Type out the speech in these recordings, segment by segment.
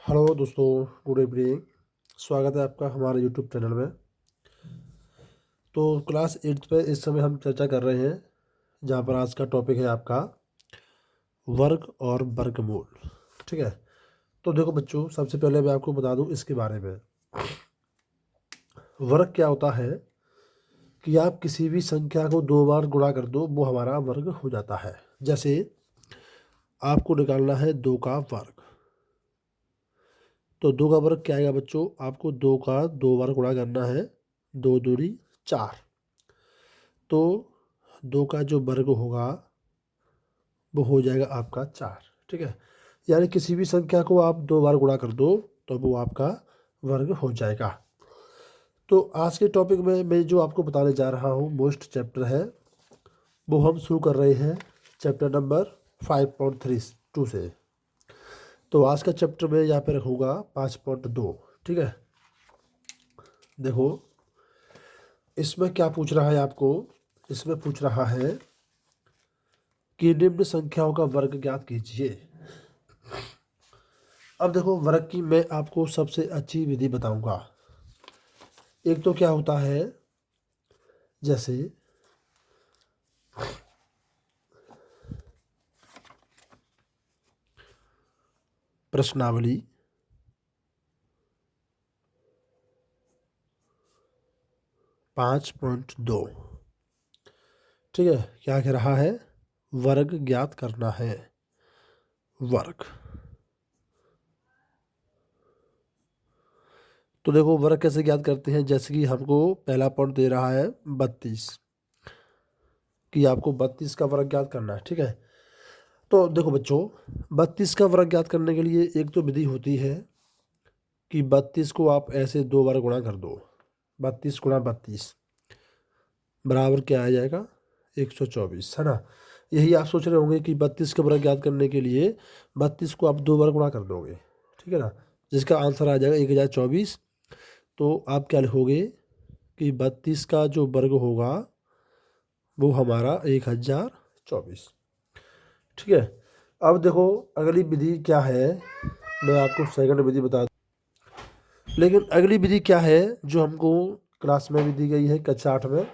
Hello दोस्तों, good evening. स्वागत है आपका हमारे यूट्यूब चैनल में। तो क्लास 8 पे इस समय हम चर्चा कर रहे हैं, जहाँ पर आज का टॉपिक है आपका वर्ग और वर्गमूल। ठीक है। तो देखो बच्चों, सबसे पहले मैं आपको बता दूं इसके बारे में। वर्ग क्या होता है कि आप किसी भी संख्या को 2 बार गुणा कर दो, वो हमारा वर्ग हो जाता है। जैसे आपको निकालना है 2 का वर्ग, तो 2 का वर्ग क्या आएगा बच्चों? आपको 2 का 2 बार गुणा करना है, 2 दूनी 4। तो 2 का जो वर्ग होगा वो हो जाएगा आपका 4। ठीक है। यानी किसी भी संख्या को आप 2 बार गुणा कर दो तो वो आपका वर्ग हो जाएगा। तो आज के टॉपिक में मैं जो आपको बताने जा रहा हूँ, मोस्ट चैप्टर है, वो हम शुरू कर रहे हैं चैप्टर नंबर 5.32 से। तो आज का चैप्टर में यहाँ पे रखूँगा 5.2। ठीक है। देखो इसमें क्या पूछ रहा है आपको। इसमें पूछ रहा है कि निम्न संख्याओं का वर्ग ज्ञात कीजिए। अब देखो, वर्ग की मैं आपको सबसे अच्छी विधि बताऊंगा। एक तो क्या होता है, जैसे प्रश्नावली, पाँच पॉइंट दो। ठीक है। क्या कह रहा है? वर्ग ज्ञात करना है। वर्ग। तो देखो वर्ग कैसे ज्ञात करते हैं। जैसे कि हमको पहला पॉइंट दे रहा है 32, कि आपको 32 का वर्ग ज्ञात करना है। ठीक है। तो देखो बच्चों, 32 का वर्ग ज्ञात करने के लिए एक तो विधि होती है कि 32 को आप ऐसे 2 बार गुणा कर दो। 32 गुणा 32 बराबर क्या आ जाएगा? 124, है ना। यही आप सोच रहे होंगे कि 32 का वर्ग ज्ञात करने के लिए 32 को आप 2 बार गुणा कर दोगे। ठीक है ना। जिसका आंसर आ जाएगा 1024। तो आप क्या लिखोगे कि 32 का जो वर्ग होगा वो हमारा 1024। ठीक है। अब देखो अगली विधि क्या है, मैं आपको सेकंड विधि बता दूं। लेकिन अगली विधि क्या है जो हमको क्लास में भी दी गई है, कक्षा 8 में,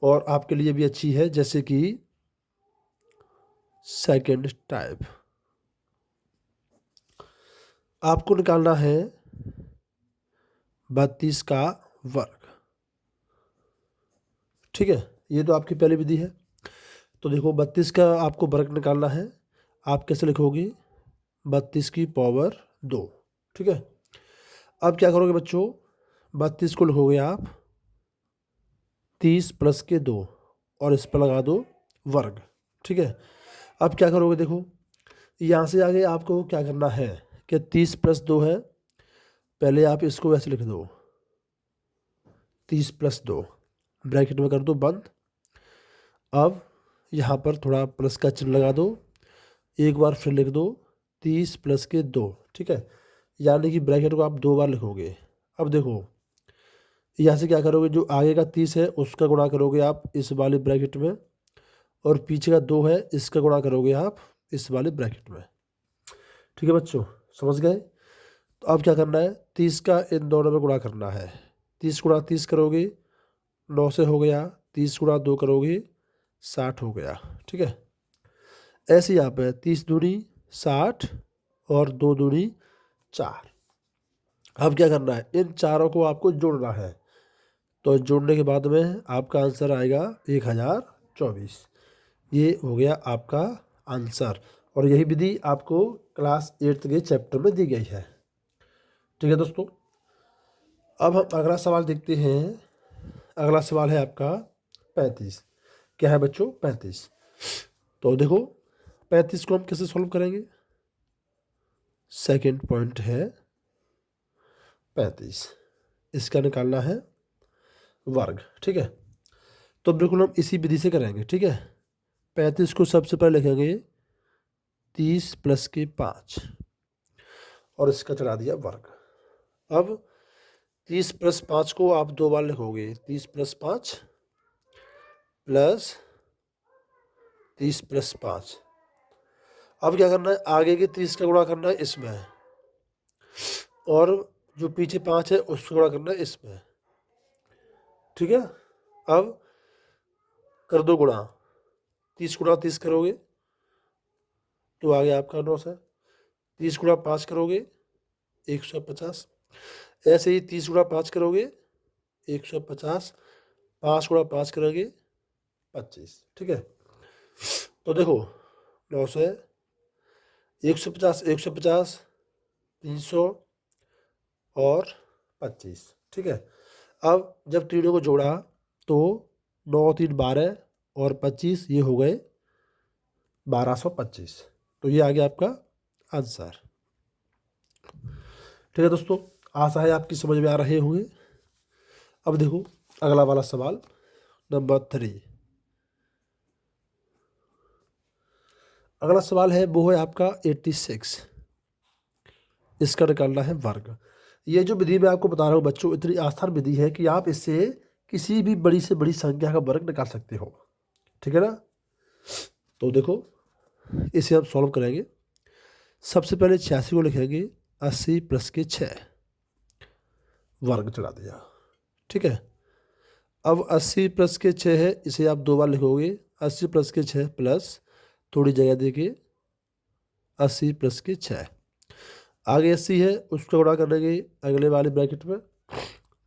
और आपके लिए भी अच्छी है, जैसे कि सेकंड टाइप। आपको निकालना है 32 का वर्ग। ठीक है। ये तो आपकी पहली विधि है। तो देखो 32 का आपको वर्ग निकालना है। आप कैसे लिखोगे? 32 की पावर 2। ठीक है। अब क्या करोगे बच्चों? 32 को लिखोगे आप 30 प्लस के 2, और इस पर लगा दो वर्ग। ठीक है। अब क्या करोगे? देखो यहाँ से आगे आपको क्या करना है कि 30 प्लस 2 है, पहले आप इसको ऐसे लिख दो, 30 प्लस 2 ब्रैकेट में कर दो बंद। अब यहाँ पर थोड़ा प्लस का चिन्ह लगा दो, एक बार फिर लिख दो 30 प्लस के 2। ठीक है। यानी कि ब्रैकेट को आप 2 बार लिखोगे। अब देखो यहाँ से क्या करोगे, जो आगे का 30 है उसका गुणा करोगे आप इस वाले ब्रैकेट में, और पीछे का 2 है इसका गुणा करोगे आप इस वाले ब्रैकेट में। ठीक है बच्चों, समझ गए? तो अब क्या करना है, 30 का इन दोनों में गुणा करना है। 30 गुणा 30 करोगे 9 से हो गया, 30 गुणा 2 करोगे 60 हो गया। ठीक है। ऐसे यहाँ पे 30 दूनी 60 और 2 दूनी 4। अब क्या करना है, इन चारों को आपको जोड़ना है। तो जोड़ने के बाद में आपका आंसर आएगा 1024। ये हो गया आपका आंसर। और यही विधि आपको क्लास 8 के चैप्टर में दी गई है। ठीक है दोस्तों। अब हम अगला सवाल देखते हैं। अगला सवाल है आपका 35। क्या है बच्चों? 35। तो देखो 35 को हम कैसे सॉल्व करेंगे। सेकंड पॉइंट है 35, इसका निकालना है वर्ग। ठीक है। तो बिल्कुल हम इसी विधि से करेंगे। ठीक है। 35 को सबसे पहले लिखेंगे 30 प्लस के 5, और इसका चढ़ा दिया वर्ग। अब 30 प्लस 5 को आप 2 बार लिखोगे, 30 प्लस 5 प्लस 30 प्लस 5। अब क्या करना है, आगे के 30 का गुणा करना है इसमें, और जो पीछे 5 है उसको गुणा करना है इसमें, ठीक है। अब कर दो गुणा, 30 गुणा 30 करोगे तो आ गया आपका 9 से, 30 गुणा 5 करोगे 150, ऐसे ही 30 गुणा 5 करोगे 150, 5 गुणा 5 करोगे 25, ठीक है। तो देखो 9 से 150, 150, 300 और 25, ठीक है। अब जब तीनों को जोड़ा तो 9 3 12 और 25 ये हो गए 1225। तो ये आ गया आपका आंसर, ठीक है दोस्तों। आशा है आपकी समझ में आ रहे होंगे। अब देखो अगला वाला सवाल नंबर 3। अगला सवाल है वो है आपका 86। इसका निकालना है वर्ग। ये जो विधि मैं आपको बता रहा हूँ बच्चों, इतनी आसान विधि है कि आप इससे किसी भी बड़ी से बड़ी संख्या का वर्ग निकाल सकते हो, ठीक है ना। तो देखो इसे हम सॉल्व करेंगे। सबसे पहले 86 को लिखेंगे 80 प्लस के 6, वर्ग चढ़ा दिया, ठीक है। अब 80 प्लस के 6 है, इसे आप 2 बार लिखोगे, 80 प्लस के 6 प्लस थोड़ी जगह देके 80 प्लस के 6, आगे 80 है उसको गुणा करेंगे अगले वाले ब्रैकेट में,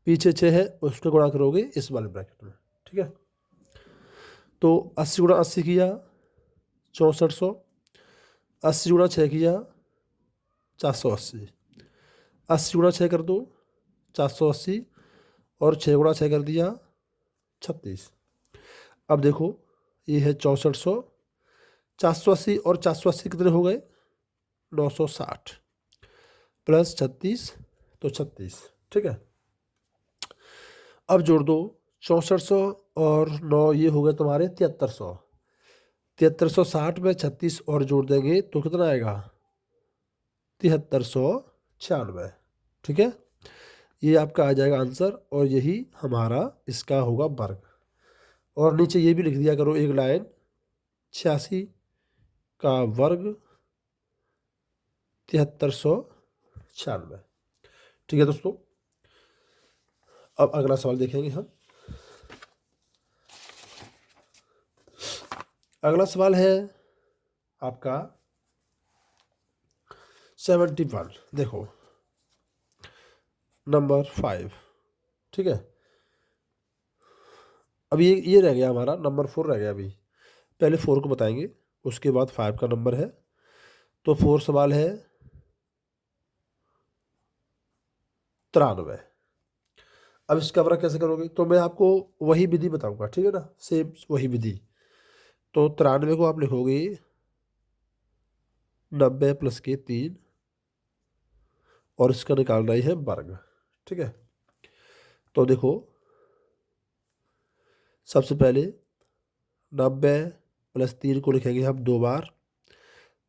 पीछे 6 है उसको गुणा करोगे इस वाले ब्रैकेट में, ठीक है। तो 80 गुणा 80 किया 6400, 80 गुणा 6 किया 480, 80 गुणा 6 कर दो 480 और 6 गुणा 6 कर दिया 36। अब देखो ये है 6400, 480 और 480 कितने हो गए 960 प्लस 36 तो 36, ठीक है। अब जोड़ दो 6400 और 9 ये हो गए तुम्हारे 7300, 7360 में 36 और जोड़ देंगे तो कितना आएगा 7396, ठीक है। ये आपका आ जाएगा आंसर और यही हमारा इसका होगा वर्ग। और नीचे ये भी लिख दिया करो एक लाइन, 86 का वर्ग 7396, ठीक है दोस्तों। अब अगला सवाल देखेंगे हम। अगला सवाल है आपका 71। देखो नंबर 5, ठीक है। अब ये रह गया हमारा नंबर 4 रह गया। अभी पहले 4 को बताएंगे उसके बाद 5 का नंबर है। तो 4 सवाल है 93। अब इसका वर्ग कैसे करोगे, तो मैं आपको वही विधि बताऊंगा, ठीक है ना, सेम वही विधि। तो 93 को आप लिखोगे 90 प्लस के 3 और इसका निकालना ही है वर्ग, ठीक है। तो देखो सबसे पहले 90 प्लस 3 को लिखेंगे हम 2 बार,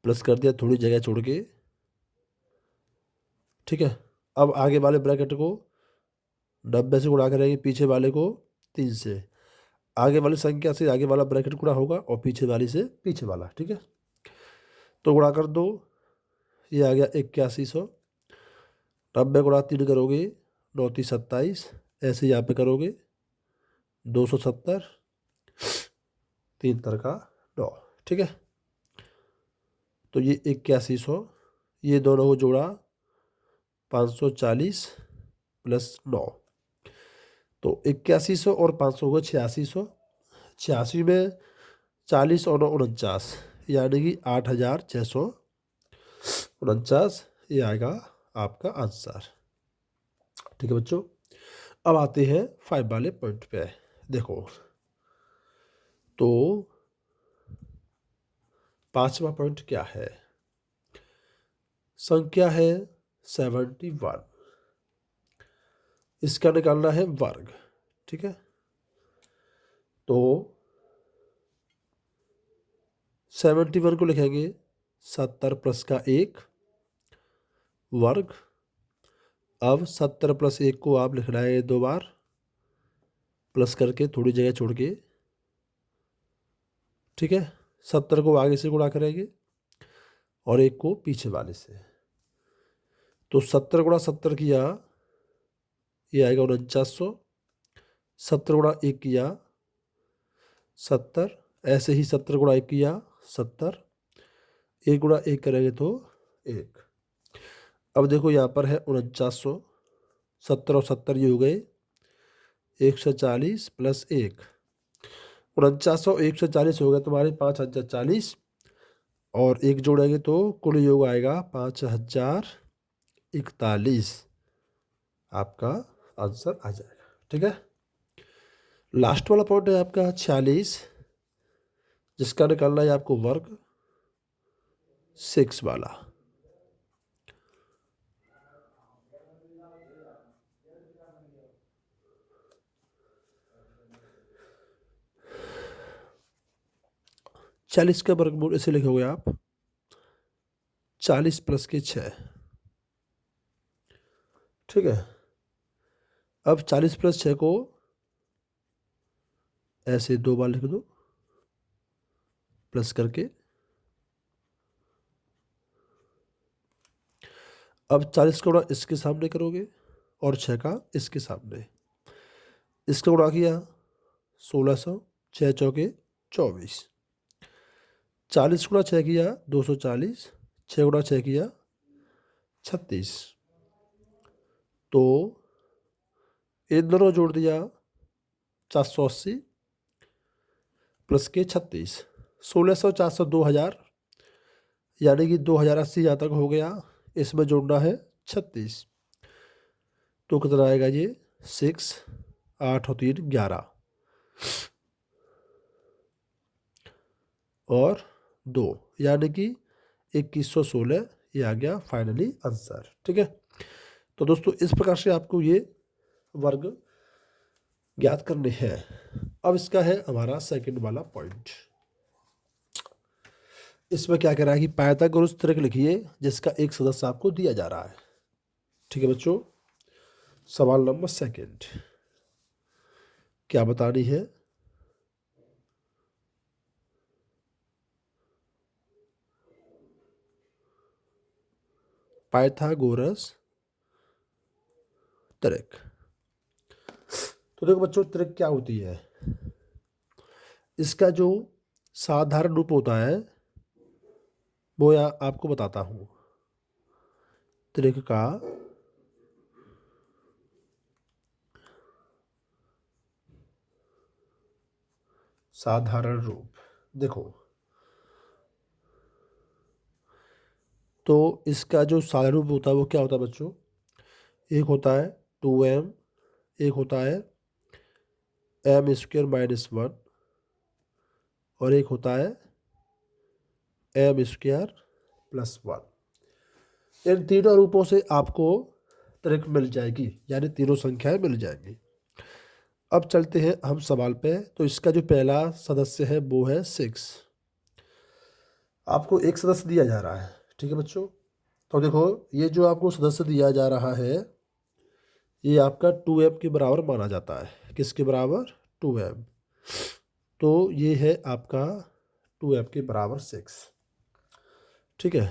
प्लस कर दिया थोड़ी जगह छोड़ के, ठीक है। अब आगे वाले ब्रैकेट को 90 से गुणा करेंगे, पीछे वाले को 3 से, आगे वाली संख्या से आगे वाला ब्रैकेट गुणा होगा और पीछे वाली से पीछे वाला, ठीक है। तो गुणा कर दो, ये आ गया 8100, 90 गुणा 3 करोगे 9 3 27, ऐसे यहाँ पे करोगे 270, 3 का 9, ठीक है। तो ये 8100, ये दोनों को जोड़ा 540 प्लस 9, तो 8100 और 500 को 8600, 86 में 40 और 49 यानी कि 8649, ये आएगा आपका आंसर, ठीक है बच्चों। अब आते हैं 5 वाले पॉइंट पे। देखो तो 5वां पॉइंट क्या है, संख्या है 71, इसका निकालना है वर्ग, ठीक है। तो 71 को लिखेंगे 70 प्लस का 1 वर्ग। अब 70 प्लस 1 को आप लिखना है 2 बार, प्लस करके थोड़ी जगह छोड़ के, ठीक है। 70 को आगे से गुणा करेंगे और 1 को पीछे वाले से, तो 70 × 70 किया, ये आएगा 4900। 70 × 1 किया 70, ऐसे ही 70 × 1 किया 70, 1 × 1 करेंगे तो 1। अब देखो यहाँ पर है 4900, 70 और 70 ये हो गए 140 + 1। 4900 140 हो गया तुम्हारे 5040, और 1 जोड़ेंगे तो कुल योग आएगा 5041। आपका आंसर आ जाएगा। ठीक है, लास्ट वाला पॉइंट है आपका 46, जिसका निकालना है आपको वर्ग 6 वाला। चालीस का वर्गमूल ऐसे लिखोगे आप 40 + 6। ठीक है, अब 40 + 6 को ऐसे 2 बार लिख दो प्लस करके। अब 40 का गुणा इसके सामने करोगे और 6 का इसके सामने। इसका गुणा किया 1600, 6 चौके 24। 40 × 6 किया 240, 6 × 6 किया 36। तो इन दोनों जोड़ दिया 480 + के 36, 1600 400 2000, यानी कि 2080 यहाँ तक हो गया। इसमें जोड़ना है 36, तो कितना आएगा ये 6, 8 और 3 11 और 2, यानी कि 2116 ये आ गया फाइनली आंसर। ठीक है, तो दोस्तों इस प्रकार से आपको ये वर्ग ज्ञात करने हैं। अब इसका है हमारा सेकंड वाला पॉइंट। इसमें क्या कह रहा है कि पाइथागोरस त्रिक लिखिए जिसका एक सदस्य आपको दिया जा रहा है। ठीक है बच्चों, सवाल नंबर सेकंड क्या बतानी है? पाइथागोरस त्रिक। तो देखो बच्चों, त्रिक क्या होती है? इसका जो साधारण रूप होता है वो आपको बताता हूं। त्रिक का साधारण रूप देखो, तो इसका जो साधारण रूप होता है वो क्या होता है बच्चों? एक होता है 2m, एक होता है m² - 1, और एक होता है m² + 1। इन तीनों रूपों से आपको त्रिक मिल जाएगी, यानी तीनों संख्याएं मिल जाएंगी। अब चलते हैं हम सवाल पे। तो इसका जो पहला सदस्य है वो है 6। आपको एक सदस्य दिया जा रहा है। ठीक है बच्चों, तो देखो ये जो आपको सदस्य दिया जा रहा है ये आपका 2m के बराबर माना जाता है। किसके बराबर? 2m। तो ये है आपका 2m के बराबर 6। ठीक है,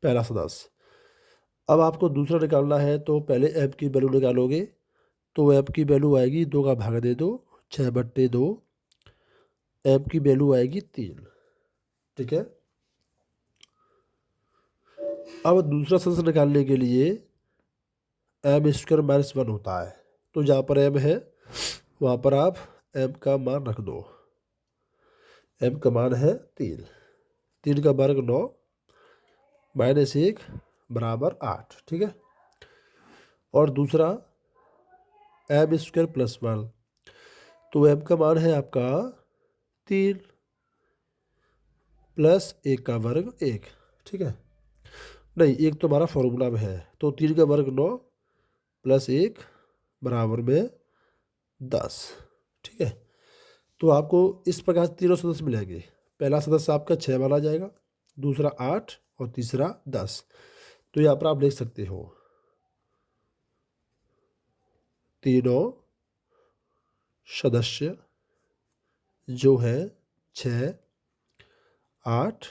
पहला सदस्य। अब आपको दूसरा निकालना है, तो पहले m की वैल्यू निकालोगे। तो m की वैल्यू आएगी 2 का भाग दे दो, 6/2। m की वैल्यू आएगी 3। ठीक है, अब दूसरा सदस्य निकालने के लिए m² - 1 होता है। तो जहाँ पर m है वहाँ पर आप m का मान रख दो। m का मान है 3। 3 का वर्ग 9 -1 = 8। ठीक है, और दूसरा m² + 1, तो m का मान है आपका 3 + 1 का वर्ग 1। ठीक है, नहीं, एक तो हमारा फॉर्मूला में है। तो 3 का वर्ग 9 + 1 = 10। ठीक है, तो आपको इस प्रकार से तीनों सदस्य मिलेंगे। पहला सदस्य आपका 6 माना जाएगा, दूसरा 8 और तीसरा 10। तो यहाँ पर आप लिख सकते हो तीनों सदस्य जो है 6, 8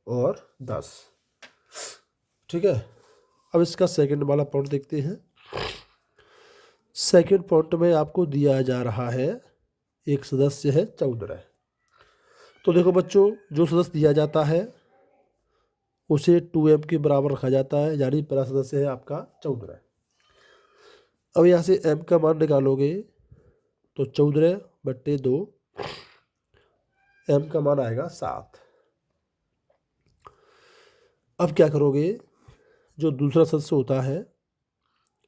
और 10। ठीक है, अब इसका सेकंड वाला पॉइंट देखते हैं। सेकंड पॉइंट में आपको दिया जा रहा है एक सदस्य है 14। तो देखो बच्चों, जो सदस्य दिया जाता है उसे 2m के बराबर रखा जाता है, यानी पहला सदस्य है आपका 14। अब यहाँ से m का मान निकालोगे तो 14/2, m का मान आएगा 7। अब क्या करोगे, जो दूसरा सदस्य होता है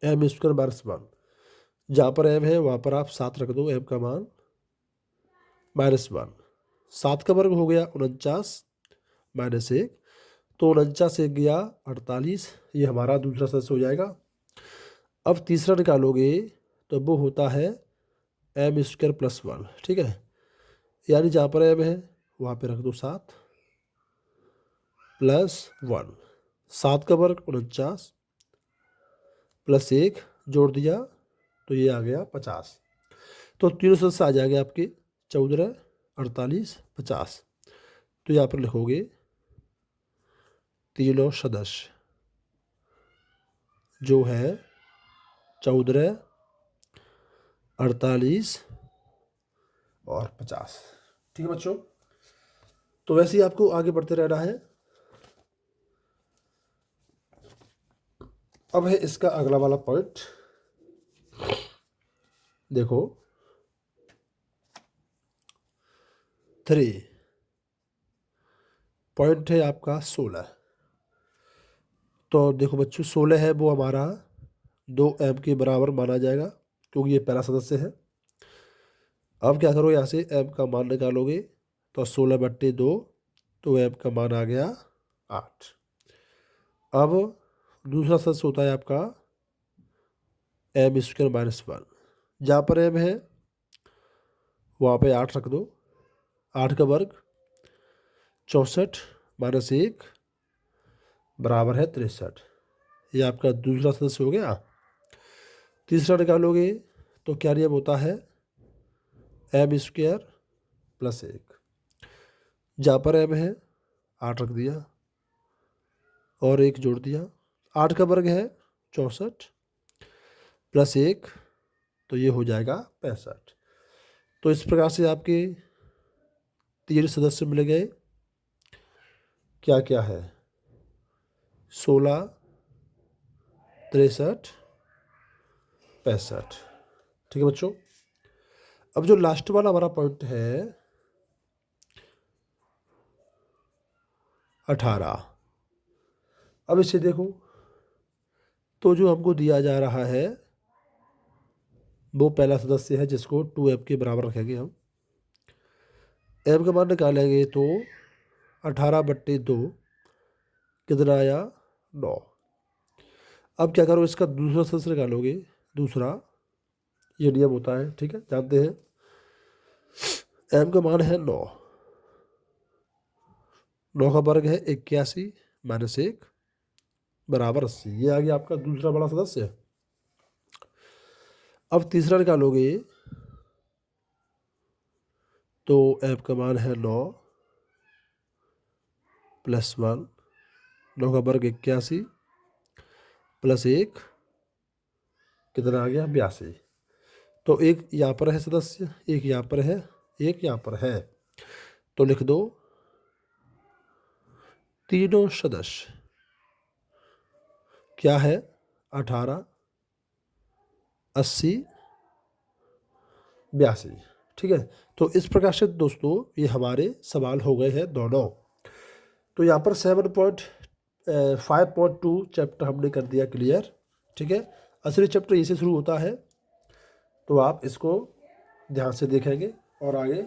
m² - 1, जहाँ पर m है वहाँ पर आप 7 रख दो, m का मान -1। 7 का वर्ग हो गया 49 -1, तो 49 1 गया 48, ये हमारा दूसरा सदस्य हो जाएगा। अब तीसरा निकालोगे तो वो होता है m² + 1, ठीक है, यानी जहाँ पर m है वहाँ पे रख दो 7 + 1। 7 का वर्ग 49 + 1 जोड़ दिया तो ये आ गया 50। तो तीनों सदस्य आ जाएंगे आपके 14, 48, 50। तो यहाँ पर लिखोगे तीनों सदस्य जो है 14, 48 और 50। ठीक है बच्चों, तो वैसे ही आपको आगे बढ़ते रहना है। अब है इसका अगला वाला पॉइंट, देखो 3 पॉइंट है आपका 16। तो देखो बच्चों, 16 है वो हमारा 2m के बराबर माना जाएगा क्योंकि ये पहला सदस्य है। अब क्या करो, यहाँ से m का मान निकालोगे तो 16/2, तो m का मान आ गया 8। अब दूसरा सदस्य होता है आपका m² - 1, जहाँ पर m है वहाँ पे 8 रख दो। 8 का वर्ग 64 - 1 बराबर है 63, ये आपका दूसरा सदस्य हो गया। तीसरा निकालोगे तो क्या नियम होता है, m² + 1, जहाँ पर m है 8 रख दिया और 1 जोड़ दिया। 8 का वर्ग है 64 + 1, तो ये हो जाएगा 65। तो इस प्रकार से आपके 3 सदस्य मिल गए। क्या क्या है, 16, 63, 65। ठीक है बच्चों, अब जो लास्ट वाला हमारा पॉइंट है 18। अब इसे देखो, तो जो हमको दिया जा रहा है वो पहला सदस्य है जिसको 2m के बराबर रखेंगे हम। m का मान निकालेंगे तो 18/2 कितना आया, 9। अब क्या करो, इसका दूसरा सदस्य निकालोगे, दूसरा, ये नियम होता है, ठीक है, जानते हैं। m का मान है 9, 9 का वर्ग है 81 - 1 बराबर 80, ये आ गया आपका दूसरा बड़ा सदस्य। अब तीसरा निकालोगे तो m का मान है 9 + 1, 9 का वर्ग 81 + 1 कितना आ गया, 82। तो एक यहाँ पर है सदस्य, एक यहाँ पर है, एक यहाँ पर है, तो लिख दो तीनों सदस्य क्या है, 18, 80, 82। ठीक है, तो इस प्रकार से दोस्तों ये हमारे सवाल हो गए हैं दोनों। तो यहाँ पर 5.2 चैप्टर हमने कर दिया क्लियर। ठीक है, असली चैप्टर इसे शुरू होता है, तो आप इसको ध्यान से देखेंगे और आगे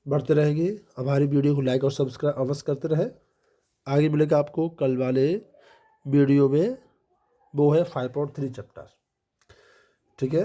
बढ़ते रहेंगे। हमारी वीडियो को लाइक और सब्सक्राइब अवश्य करते रहे। आगे मिलेगा आपको कल वाले वीडियो में, वो है 5.3 चैप्टर। ठीक है।